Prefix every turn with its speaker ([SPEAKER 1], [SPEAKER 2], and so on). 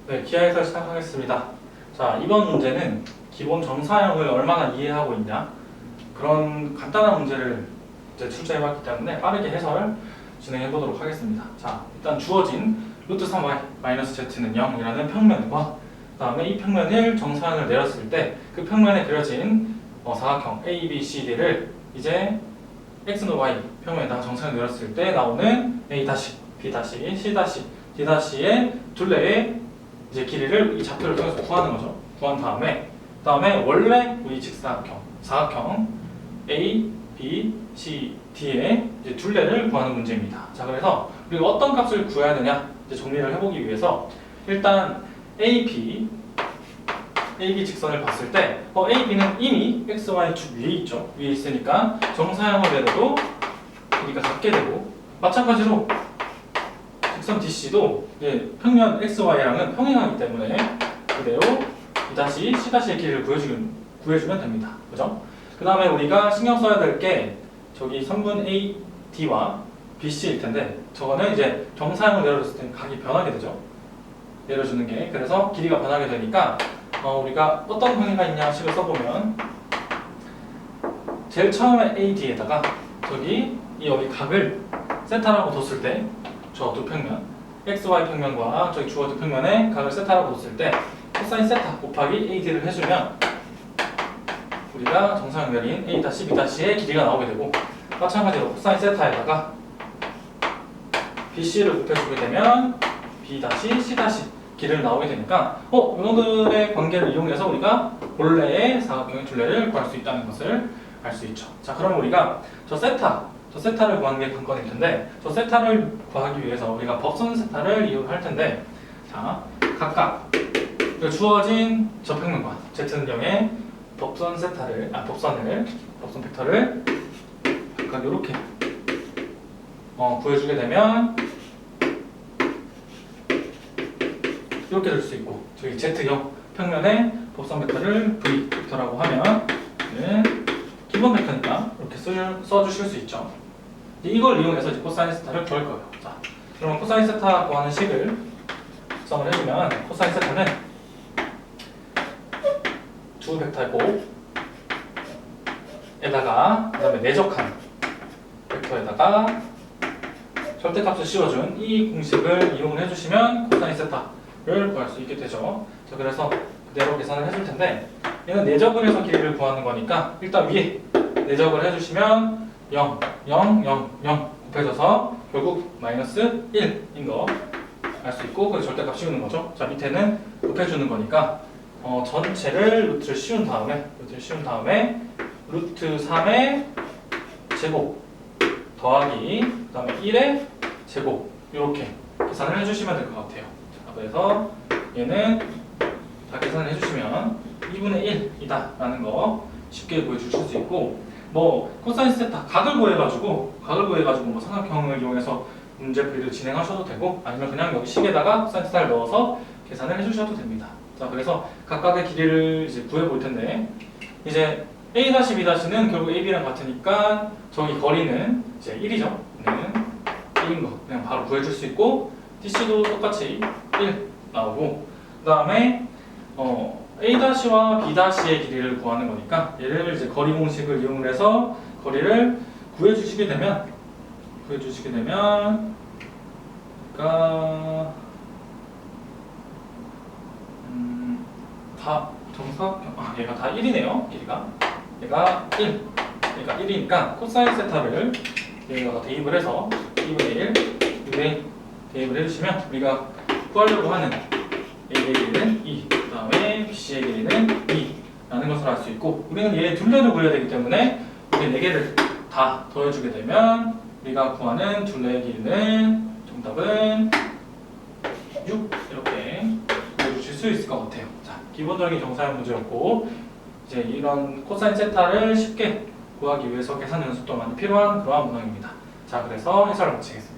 [SPEAKER 1] 네, 기하에서 시작하겠습니다. 자, 이번 문제는 기본 정사형을 얼마나 이해하고 있냐 그런 간단한 문제를 이제 출제해봤기 때문에 빠르게 해설 진행해 보도록 하겠습니다. 자, 일단 주어진 루트 3y-z는 0이라는 평면과 그 다음에 이 평면을 정사형을 내렸을 때 그 평면에 그려진 사각형 A, B, C, D를 이제 x, y 평면에다가 정사형을 내렸을 때 나오는 A-, B-, C-, D-의 둘레의 이제 길이를 이 좌표를 통해서 구하는 거죠. 구한 다음에 원래 우리 사각형 A, B, C, D의 이제 둘레를 구하는 문제입니다. 자, 그래서 우리가 어떤 값을 구해야 되냐 이제 정리를 해보기 위해서 일단 AB 직선을 봤을 때 AB는 이미 x, y 축 위에 있죠. 위에 있으니까 정사형을 내려도 길이가 같게 되고 마찬가지로 직선 DC도 평면 XY랑은 평행하기 때문에 그대로 B' C'의 길이를 구해주면 됩니다. 그죠? 그 다음에 우리가 신경 써야 될 게 저기 선분 AD와 BC일 텐데 저거는 이제 정사형을 내려줬을 때 각이 변하게 되죠. 내려주는 게. 그래서 길이가 변하게 되니까 우리가 어떤 평행가 있냐 식을 써보면 제일 처음에 AD에다가 저기 여기 각을 세타라고 뒀을 때 저 두 평면 XY 평면과 저기 주어진 평면에 각을 세타라고 뒀을 때 코사인 세타 곱하기 AD를 해주면 우리가 정사형 내린 A', B'의 길이가 나오게 되고 마찬가지로 코사인 세타에다가 BC를 곱해주게 되면 B', C' 길이를 나오게 되니까 이놈들의 관계를 이용해서 우리가 본래의 사각형의 둘레를 구할 수 있다는 것을 알 수 있죠. 자, 그럼 우리가 저 세타를 구하는 게 관건일 텐데 저 세타를 구하기 위해서 우리가 법선 세타를 이용할 텐데 자, 각각 주어진 저 평면과 z는 0의 법선 벡터를 각각 이렇게 구해주게 되면 이렇게 될 수 있고 저기 z0 평면의 법선 벡터를 v 벡터라고 하면 기본 벡터니까 이렇게 써주실 수 있죠. 이걸 이용해서 이제 코사인 세타를 구할 거예요. 자, 그러면 코사인 세타 구하는 식을 구성을 해주면 코사인 세타는 두 벡터의 곱에다가 그 다음에 내적한 벡터에다가 절대값을 씌워준 이 공식을 이용을 해주시면 코사인 세타를 구할 수 있게 되죠. 자, 그래서 그대로 계산을 해줄 텐데 얘는 내적을 해서 길이를 구하는 거니까 일단 위에 내적을 해주시면 0, 0, 0, 0 곱해져서 결국 마이너스 1인 거 알 수 있고 그래서 절대값 씌우는 거죠. 자, 밑에는 곱해주는 거니까 전체를 루트를 씌운 다음에 루트 3의 제곱 더하기 그 다음에 1의 제곱 이렇게 계산을 해주시면 될 것 같아요. 자, 그래서 얘는 다 계산을 해주시면 2분의 1이다 라는 거 쉽게 구해주실 수 있고 코사인 세타 각을 구해가지고 삼각형을 이용해서 문제풀이를 진행하셔도 되고 아니면 그냥 여기 식에다가 코사인 세타를 넣어서 계산을 해주셔도 됩니다. 자, 그래서 각각의 길이를 이제 구해볼 텐데 이제 A', B'는 결국 AB랑 같으니까 저기 거리는 이제 1이죠. 1인 거 그냥 바로 구해줄 수 있고 DC도 똑같이 1 나오고 그 다음에 A''와 B'의 길이를 구하는 거니까 얘를 이제 거리 공식을 이용을 해서 거리를 구해주시게 되면 그러니까 다 정사각형 얘가 다 1이네요. 얘가 1이니까 코사인 세타를 여기다가 대입을 해서 2분의 1 대입을 해주시면 우리가 구하려고 하는 A의 길이는 2, 그 다음에 BC의 길이는 2라는 것을 알 수 있고 우리는 얘 둘레를 구해야 되기 때문에 이렇게 4개를 다 더해주게 되면 우리가 구하는 둘레의 길이는 정답은 6 이렇게 구해주실 수 있을 것 같아요. 자, 기본적인 정사형 문제였고 이제 이런 코사인 세타를 쉽게 구하기 위해서 계산 연습도 많이 필요한 그러한 문항입니다. 자, 그래서 해설을 마치겠습니다.